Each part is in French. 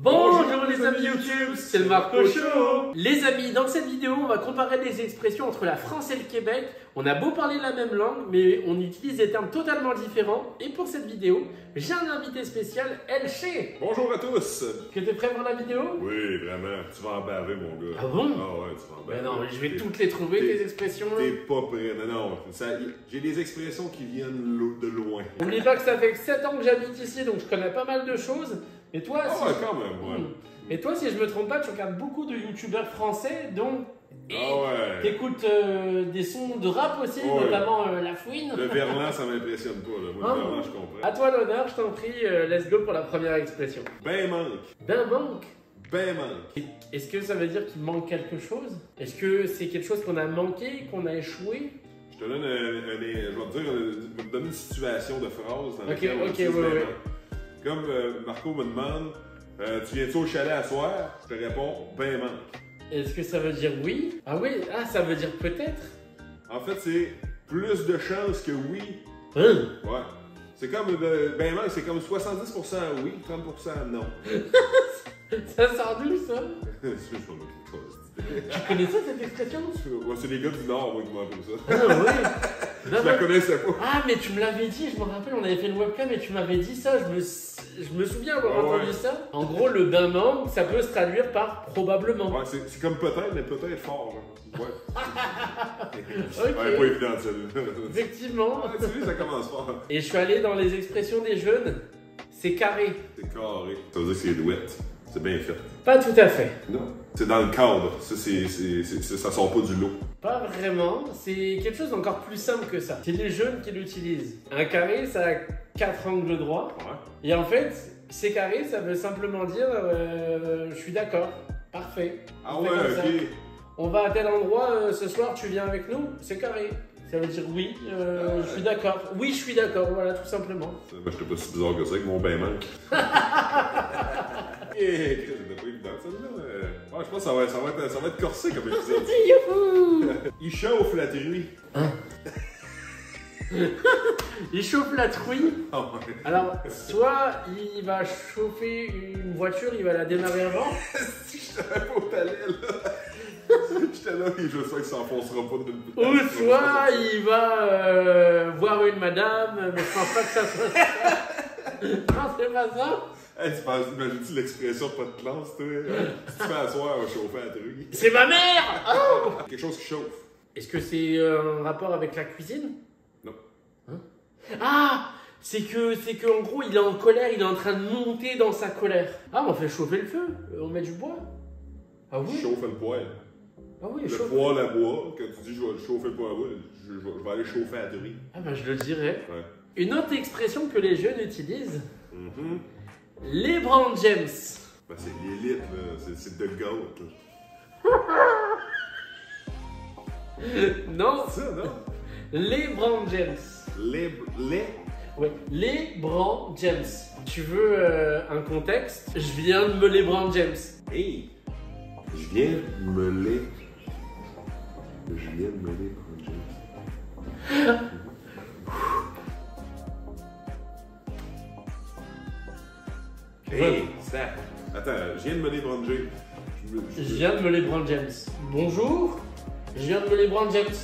Bonjour les amis YouTube, c'est le Marco Show. Les amis, dans cette vidéo, on va comparer les expressions entre la France et le Québec. On a beau parler la même langue, mais on utilise des termes totalement différents. Et pour cette vidéo, j'ai un invité spécial, Elché. Bonjour à tous. Que t'es prêt pour la vidéo? Oui, vraiment, tu vas en baver mon gars. Ah bon? Ah ouais, tu vas en baver. Ben non, je vais toutes les trouver, tes expressions. T'es pas prêt, non. J'ai des expressions qui viennent de loin. N'oublie pas que ça fait 7 ans que j'habite ici, donc je connais pas mal de choses. Et toi, Ah ouais, quand même, ouais. Et toi, si je me trompe pas, tu regardes beaucoup de youtubeurs français, donc t'écoutes des sons de rap aussi, notamment La Fouine. Le verlan, ça m'impressionne pas, là. Moi, le verlan, je comprends. À toi l'honneur, je t'en prie, let's go pour la première expression. Ben manque. Ben manque. Ben manque. Est-ce que ça veut dire qu'il manque quelque chose? Est-ce que c'est quelque chose qu'on a manqué, qu'on a échoué? Je te donne je vais te donner une situation de phrase dans laquelle on utilise ouais. ben manque. Comme Marco me demande, tu viens-tu au chalet à soir? Je te réponds, ben manque. Est-ce que ça veut dire oui? Ah oui, ça veut dire peut-être? En fait, c'est plus de chances que oui. Hein? Ouais. C'est comme, ben manque, c'est comme 70% oui, 30% non. Ça sort d'où ça? Je Tu connais ça cette expression? ouais, c'est les gars du Nord, moi, qui m'ont appris ça. Ah oui. Je la connaissais pas. Ah mais tu me l'avais dit, je me rappelle, on avait fait le webcam et tu m'avais dit ça, je me souviens avoir entendu ça. En gros, le ben manque, ça peut se traduire par probablement. Ouais, c'est comme peut-être, mais peut-être fort. Hein. Ouais. Ok. Ouais, pas évident celle-là. Effectivement. Ouais, tu sais, ça commence fort. Et je suis allé dans les expressions des jeunes, c'est carré. C'est carré. Ça veut dire que c'est douette. C'est bien fait. Pas tout à fait. Non. C'est dans le cadre. Ça sort pas du lot. Pas vraiment, c'est quelque chose d'encore plus simple que ça. C'est les jeunes qui l'utilisent. Un carré, ça a 4 angles droits. Ouais. Et en fait, c'est carré, ça veut simplement dire je suis d'accord, parfait. Ah ouais, ok. On va à tel endroit, ce soir tu viens avec nous, c'est carré. Ça veut dire oui, je suis d'accord. Oui, je suis d'accord, voilà, tout simplement. Ben, j'étais pas si bizarre que ça avec mon ben manque. C'était pas évident, celle-là. Ouais, je pense que ça va être corsé comme épisode. Youhou! Il chauffe la truie. Hein? Il chauffe la truie. Oh, ouais. Alors, soit il va chauffer une voiture, il va la démarrer avant. Si je t'avais pas au palais, là. J'étais là et je sais que ça s'enfoncera pas d'une Ou soit il va voir une madame, mais je pense pas que ça soit ça. Non, c'est pas ça. Hey, imagines-tu l'expression pas de classe, toi? Si tu fais asseoir, on va chauffer la truie. C'est ma mère! Oh! Quelque chose qui chauffe. Est-ce que c'est un rapport avec la cuisine? Non. Hein? Ah! C'est que en gros, il est en colère, il est en train de monter dans sa colère. Ah, on fait chauffer le feu, on met du bois. Ah oui? Chauffe le poêle. Ah oui, Le poêle à bois, quand tu dis je vais chauffer le poêle à bois, je vais aller chauffer la truie. Ah bah je le dirais. Ouais. Une autre expression que les jeunes utilisent, les Brand James. Ben, c'est l'élite, là. C'est the goat. Non, C'est ça, non? les Brand James. Ouais, les Brand James. Tu veux un contexte? Je viens de me les Brand James. Hey! Je viens de me les Brand James. Hey! Ça! Attends, je viens de me les Brand James. Je viens de me les Brand James. Bonjour, je viens de me les Brand James.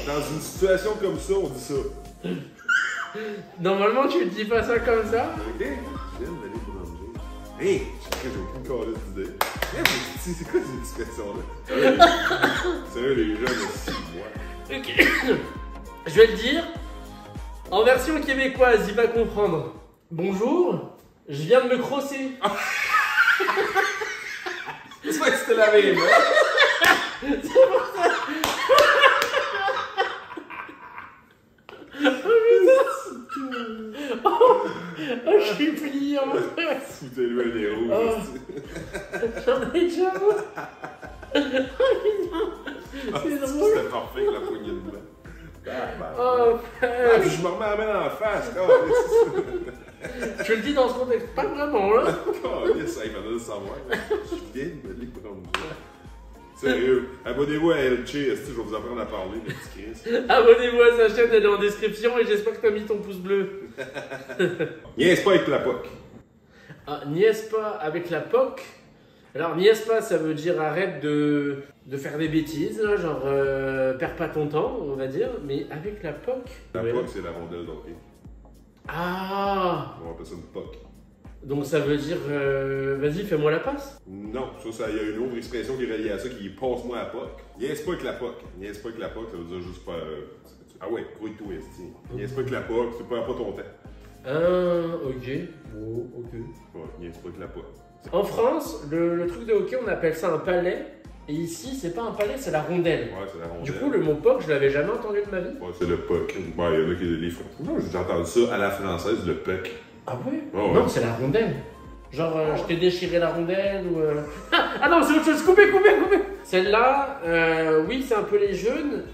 Dans une situation comme ça, on dit ça. Normalement, tu ne dis pas ça comme ça. Ok? Je viens de me les Brand James. Hey! J'ai aucune carrée d'idée. C'est quoi ces expressions-là? Sérieux, les jeunes aussi, moi. Ok. Je vais le dire. En version québécoise, il va comprendre. Bonjour, je viens de me crosser. C'est vrai que c'était la même, hein? C'est pour ça. Oh, je suis plié en fait. Foutez-lui un héros. J'en ai déjà un. C'est drôle. C'était parfait, la poignée de blanc. Oh, Puis je me remets la main en face. Je le dis dans ce contexte, pas vraiment là. Yes, il fallait le savoir. Je viens de me les prendre. Sérieux, abonnez-vous à Elché, je vais vous apprendre à parler, le petit Chris. Abonnez-vous à sa chaîne, elle est en description et j'espère que tu as mis ton pouce bleu. Niaise pas avec la POC. Ah, niaise pas avec la POC. Alors, niaise pas, ça veut dire arrête de faire des bêtises, là, genre perds pas ton temps, on va dire. Mais avec la POC. La POC, c'est la rondelle d'hockey. Ah! On appelle ça une POC. Donc ça veut dire, vas-y, fais-moi la passe. Non, ça, il y a une autre expression qui est reliée à ça qui est passe-moi la POC. Niaise pas avec la POC. Niaise pas avec la POC, ça veut dire juste pas. Ah ouais, grouille-toi, esti. Niaise pas avec la POC, c'est pas ton temps. Ah, ok. Oh, ok. Ouais, niaise pas avec la POC. En France, le truc de hockey, on appelle ça un palet. Et ici, c'est pas un palet, c'est la rondelle. Ouais, c'est la rondelle. Du coup, le mot POC, je l'avais jamais entendu de ma vie. Ouais, c'est le POC. Ouais, il y en a qui les font. Non, j'ai entendu ça à la française, le POC. Ah ouais? Oh, ouais. Non, c'est la rondelle. Genre, je t'ai déchiré la rondelle ou. Ah non, c'est autre chose. Coupez. Celle-là, oui, c'est un peu les jeunes,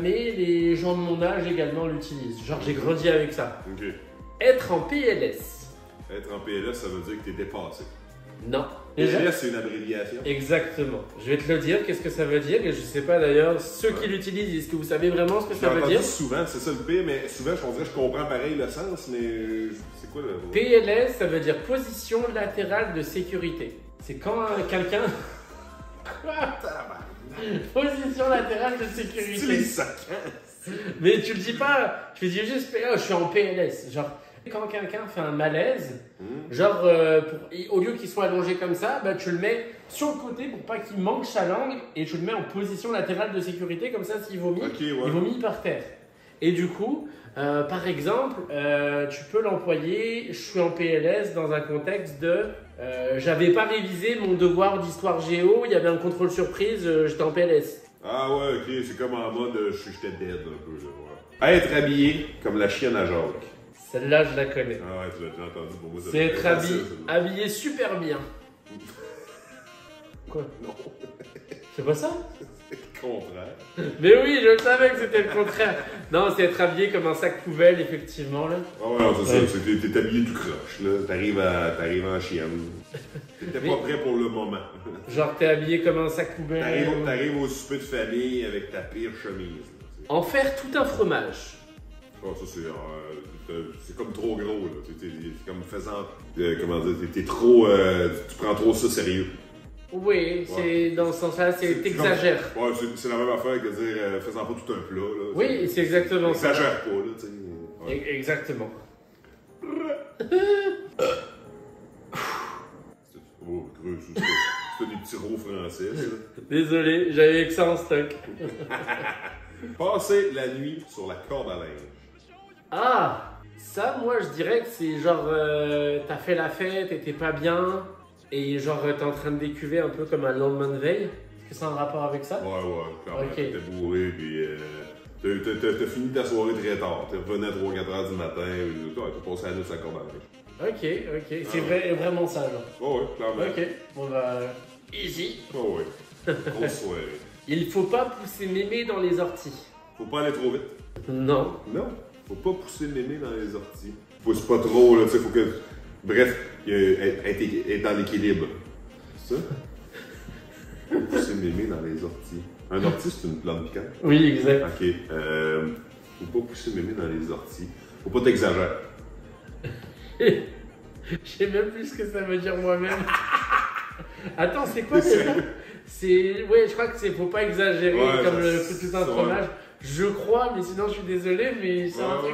mais les gens de mon âge également l'utilisent. Genre, j'ai grandi avec ça. Ok. Être en PLS. Être en PLS, ça veut dire que t'es dépassé. Non. Déjà, PLS, c'est une abréviation. exactement. Je vais te le dire, qu'est-ce que ça veut dire, et je sais pas d'ailleurs, ceux qui l'utilisent, est-ce que vous savez vraiment ce que ça veut dire? Souvent, c'est ça le pire, mais souvent, je dirais que je comprends pareil le sens, mais c'est quoi le. PLS, ça veut dire position latérale de sécurité. C'est quand quelqu'un. Position latérale de sécurité. C'est les sacs. Mais tu le dis pas, tu dis juste, oh, je suis en PLS. Genre, quand quelqu'un fait un malaise, genre, au lieu qu'il soit allongé comme ça, bah, tu le mets sur le côté pour pas qu'il manque sa langue et tu le mets en position latérale de sécurité, comme ça, s'il vomit, il vomit par terre. Et du coup, par exemple, tu peux l'employer, je suis en PLS dans un contexte de j'avais pas révisé mon devoir d'histoire géo, il y avait un contrôle surprise, j'étais en PLS. Ah ouais, ok, c'est comme en mode j'étais dead un peu. Là, ouais. Être habillé comme la chienne à Jacques. Celle-là, je la connais. Ah ouais, tu l'as déjà entendu pour moi. C'est être habillé super bien. Quoi? Non. C'est pas ça? C'est le contraire. Mais oui, je le savais que c'était le contraire. Non, c'est être habillé comme un sac poubelle, effectivement. Là. Ah ouais, non, c'est ça. T'es habillé tout croche, là. T'arrives en chienne. T'étais pas prêt pour le moment. Genre, t'es habillé comme un sac poubelle. T'arrives au souper de famille avec ta pire chemise. Là, en faire tout un fromage. Oh, ça, c'est comme trop gros, là. C'est comme faisant. Comment dire, t'es trop. Tu prends trop ça sérieux. Oui, c'est dans ce sens-là, t'exagères. Ouais, c'est la même affaire que dire faisant pas tout un plat, là. Oui, c'est exactement ça. Exagère pas, là, tu sais. Ouais. Exactement. Oh, creux, c'est des petits rots français, ça. Désolé, j'avais que ça en stock. Passer la nuit sur la corde à linge. Ah, ça, moi, je dirais que c'est genre, t'as fait la fête et t'es pas bien, et genre, t'es en train de décuver un peu comme un lendemain de veille. Est-ce que c'est un rapport avec ça? Ouais, quand même. Okay. T'es bourré, puis t'as fini ta soirée très tard. T'es revenu à 3-4 heures du matin, t'as passé la nuit sur la corde à linge. Ok. C'est vraiment ça, genre. Oh, ouais, clairement. Ok, on va. Easy. Oh, ouais. Grosse soirée. Il faut pas pousser mémé dans les orties. Faut pas aller trop vite. Non. Non. Faut pas pousser mémé dans les orties. Pousse pas trop, là, tu sais, faut que. Bref, être dans l'équilibre. C'est ça? Faut pousser mémé dans les orties. Un ortie, c'est une plante piquante? Oui, exact. Ok. Faut pas pousser mémé dans les orties. Faut pas t'exagérer. Je sais même plus ce que ça veut dire moi-même. Attends, c'est quoi déjà? Ouais, je crois que c'est faut pas exagérer comme le tout un fromage. Je crois, mais sinon je suis désolé, mais c'est un truc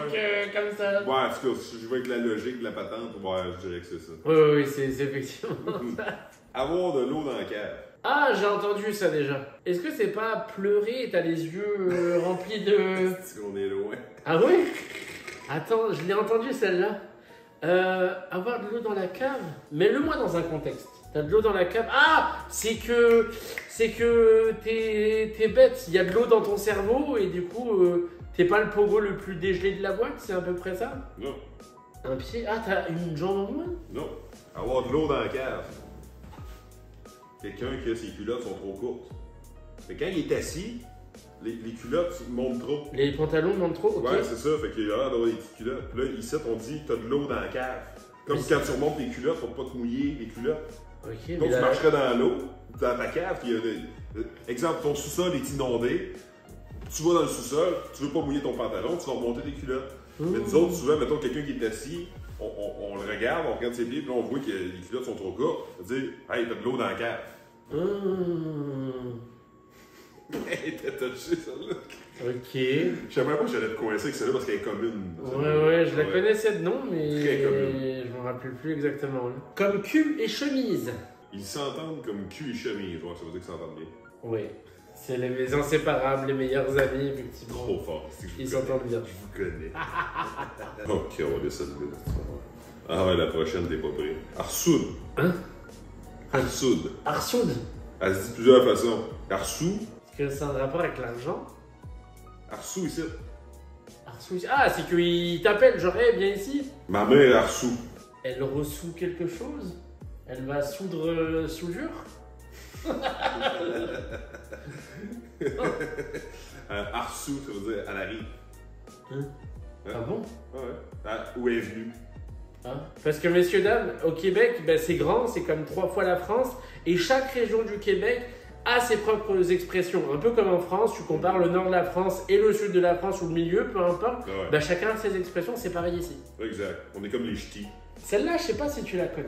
comme ça. Ouais, en tout cas, si je vois avec la logique de la patente, ouais, je dirais que c'est ça. Oui, c'est effectivement ça. Avoir de l'eau dans la cave. Ah, j'ai entendu ça déjà. Est-ce que c'est pas pleurer et t'as les yeux remplis de... C'est qu'on est loin. Ah ouais? Attends, je l'ai entendu celle-là. Avoir de l'eau dans la cave? Mets-le-moi dans un contexte. T'as de l'eau dans la cave. Ah! C'est que t'es bête. Il y a de l'eau dans ton cerveau et du coup, t'es pas le pogo le plus dégelé de la boîte. C'est à peu près ça? Non. Un pied? Ah, t'as une jambe en moins? Non. Avoir de l'eau dans la cave. Quelqu'un que ses culottes sont trop courtes. Mais quand il est assis, les culottes montent trop. Les pantalons montent trop? Okay. Ouais, c'est ça. Fait qu'il a l'air d'avoir des petites culottes. Puis là, ici, on dit t'as de l'eau dans la cave. Comme quand tu remontes tes culottes pour pas te mouiller les culottes. Okay, donc tu marcherais dans l'eau, dans ta cave, puis exemple, ton sous-sol est inondé, tu vas dans le sous-sol, tu veux pas mouiller ton pantalon, tu vas remonter tes culottes. Mais nous autres, souvent, mettons quelqu'un qui est assis, on le regarde, on regarde ses pieds, puis là, on voit que les culottes sont trop courtes. On dit, hey, t'as de l'eau dans la cave. Hey, t'as touché celle-là. Ok. Je savais même pas que j'allais te coincer avec celle-là parce qu'elle est commune. Ouais, je la connaissais de nom, mais Très commune. je me rappelle plus exactement. Là. Comme cul et chemise. Ils s'entendent comme cul et chemise, ouais, ça veut dire qu'ils s'entendent bien. Oui. C'est les inséparables, les meilleurs amis, effectivement. Trop fort. C'est que je Ils vous s'entendent bien. Je vous connais. Ok, on va aller celle-là. Ah ouais, la prochaine, t'es pas prêt. Arsoud. Hein? Arsoud. Arsoud. Elle se dit de plusieurs façons. Arsou. Est-ce que c'est un rapport avec l'argent? Arsou ici. Arsou. Ah, c'est qu'il t'appelle, genre, hey, viens ici. Ma mère est Arsou. Elle ressout quelque chose? Elle va soudre soudure? Arsou, ça veut dire elle arrive. Hein? Ah bon? Ouais. Où est venue? Hein? Parce que, messieurs, dames, au Québec, ben, c'est grand, c'est comme 3 fois la France, et chaque région du Québec a ses propres expressions. Un peu comme en France, tu compares le nord de la France et le sud de la France ou le milieu, peu importe, Ouais. ben, chacun a ses expressions, c'est pareil ici. Exact. On est comme les ch'tis. Celle-là, je sais pas si tu la connais.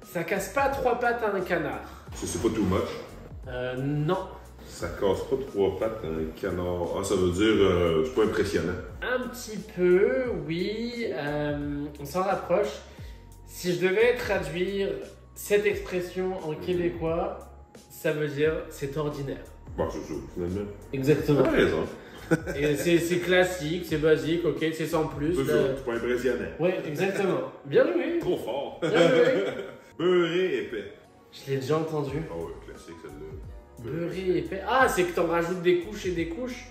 Ça casse pas 3 pattes à un canard. C'est pas too much. Non. Ça casse pas 3 pattes à un canard. Ah, ça veut dire, c'est pas impressionnant. Un petit peu, oui. On s'en rapproche. Si je devais traduire cette expression en québécois, ça veut dire c'est ordinaire. Bon, c'est ça, finalement. Exactement. T'as raison. Et c'est classique, c'est basique, ok, c'est sans plus. C'est ça, c'est pas impressionnant. Oui, exactement. Bien joué. Trop fort. Bien joué. Beurré épais. Je l'ai déjà entendu. Ah ouais, classique celle-là. Beurré épais. Ah, c'est que t'en rajoutes des couches et des couches.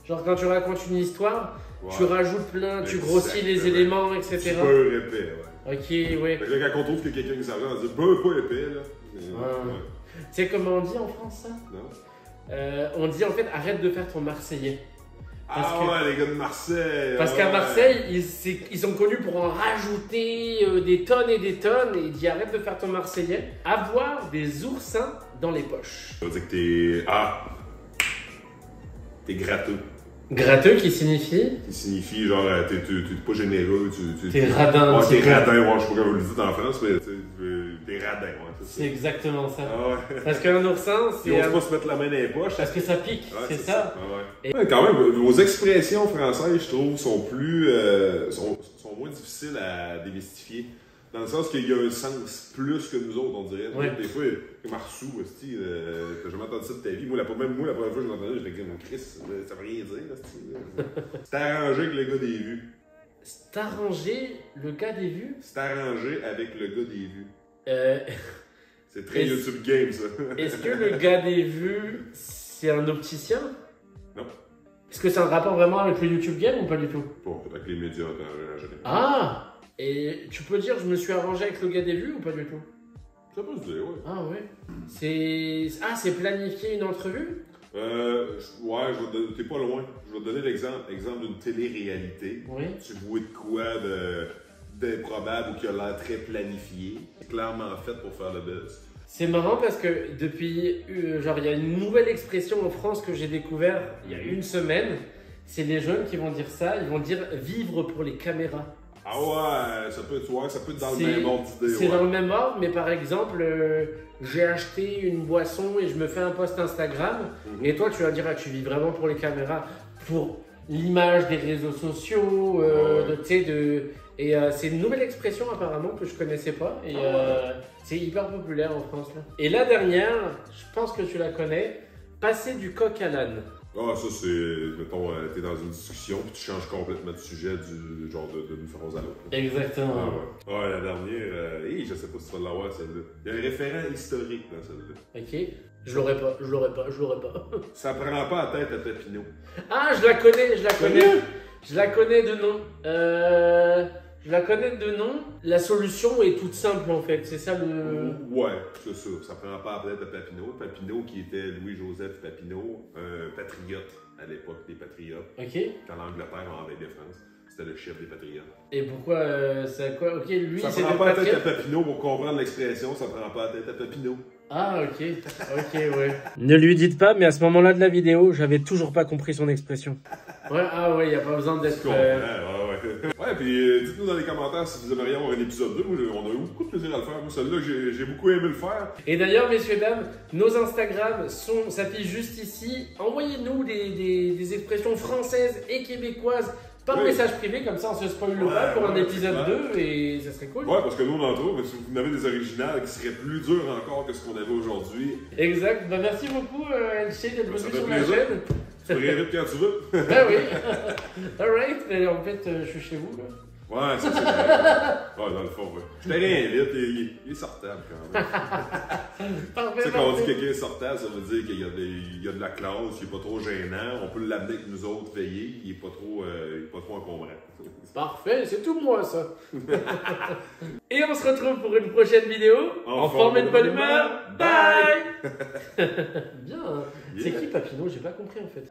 Genre quand tu racontes une histoire, Ouais. tu rajoutes plein, tu grossis les Exactement. éléments, etc. Du beurre épais, ouais. Ok, ouais. Fait que là, quand on trouve que quelqu'un qui s'en on dit beurre pas épais, là. Ouais. Tu sais comment on dit en France ça? Non? On dit en fait arrête de faire ton Marseillais. Parce Ah que- ouais, les gars de Marseille. Parce ouais. qu'à Marseille, ils sont connus pour en rajouter des tonnes et des tonnes. Et il dit arrête de faire ton Marseillais. Avoir des oursins dans les poches. Ça veut dire que t'es. Ah! T'es gratteux. Gratteux qui signifie Qui signifie genre, t'es pas généreux, t'es radin un Ouais, petit t'es peu. radin, ouais, je sais pas comment vous le dites en France, mais t'es radin, ouais, c'est C'est ça. exactement ça. Ah ouais. Parce qu'un oursin, Ils c'est. osent pas se mettre la main dans les poches. Parce que ça pique, Ouais, c'est ça. Ah ouais. Ouais, quand même, vos expressions françaises, je trouve, sont plus. sont moins difficiles à démystifier. Dans le sens qu'il y a un sens plus que nous autres, on dirait. Ouais. Des fois, comme Arsou, t'as jamais entendu ça de ta vie. Moi, la première fois que je l'entendais, j'étais comme Chris, ça veut rien dire, là, c'est arrangé avec le gars des vues. C'est arrangé le gars des vues. C'est arrangé avec le gars des vues. Euh, C'est très Est-ce- YouTube Game, ça. Est-ce que le gars des vues, c'est un opticien? Non. Est-ce que c'est un rapport vraiment avec le YouTube Game ou pas du tout? Bon, avec les médias en général. Ah! Et tu peux dire je me suis arrangé avec le gars des vues ou pas du tout? Ça peut se dire, ouais. Ah ouais. C'est planifier une entrevue? Ouais, t'es pas loin. Je vais te donner l'exemple d'une télé-réalité. Oui. Tu vois de quoi d'improbable ou qui a l'air très planifié. C'est clairement fait pour faire le buzz. C'est marrant parce que depuis, genre il y a une nouvelle expression en France que j'ai découvert il y a une semaine. C'est les jeunes qui vont dire ça, ils vont dire vivre pour les caméras. Ah ouais, ça peut être dans le C'est- même ordre d'idée. C'est Ouais. dans le même ordre, mais par exemple, j'ai acheté une boisson et je me fais un post Instagram. Et toi, tu vas dire, ah, tu vis vraiment pour les caméras, pour l'image des réseaux sociaux, Ouais. tu sais, et c'est une nouvelle expression apparemment que je connaissais pas. Et c'est hyper populaire en France. Là. Et la dernière, je pense que tu la connais, passer du coq à l'âne. Ah, ça c'est, mettons, t'es dans une discussion puis tu changes complètement de sujet du genre d'une phrase à l'autre. Exactement. Ah ouais. Ouais, la dernière, je sais pas si tu vas l'avoir celle-là. Il y a un référent historique dans celle-là. Ok. Je l'aurais pas. Ça prend pas la tête à Papineau. Ah, je la connais. Sérieux? Je la connais de nom. Je la connais de nom. La solution est toute simple en fait. C'est ça le. Ouais, c'est ça. Ça prend pas la tête à Papineau. Papineau qui était Louis-Joseph Papineau, un patriote à l'époque des patriotes. Ok. Quand l'Angleterre envahait France, c'était le chef des patriotes. Et pourquoi c'est quoi? Ok, lui Ça c'est prend le pas la tête à patriote. Papineau pour comprendre l'expression, ça prend pas la tête à Papineau. Ah ok. Ok ouais. Ne lui dites pas, mais à ce moment-là de la vidéo, j'avais toujours pas compris son expression. Ouais, ah ouais, y a pas besoin d'être. Tu comprends? Ouais, Ouais, puis dites-nous dans les commentaires si vous aimeriez avoir un épisode 2. Moi, on a eu beaucoup de plaisir à le faire. Moi, celle-là, j'ai beaucoup aimé le faire. Et d'ailleurs, messieurs, dames, nos Instagram s'affichent juste ici. Envoyez-nous des expressions françaises et québécoises par message privé, comme ça on se spoil pas pour un épisode 2 et ça serait cool. Ouais, parce que nous on en trouve, mais si vous en avez des originales qui seraient plus dures encore que ce qu'on avait aujourd'hui. Exact. Bah, merci beaucoup, LC, d'être venu sur la chaîne. Tu peux réinviter quand tu veux. Ben oui. Alright, mais en fait, je suis chez vous là. Ouais, ça c'est vrai. Ouais, dans le fond, ouais. Je te réinvite, il est sortable quand même. Parfait. Tu sais, quand on dit quelqu'un est sortable, ça veut dire qu'il y a de la classe, il est pas trop gênant, on peut l'amener avec nous autres veiller, il est pas trop encombrant. Parfait, c'est tout moi ça. Et on se retrouve pour une prochaine vidéo en forme et de bonne humeur. Bye. Bien. C'est qui Papineau? J'ai pas compris en fait.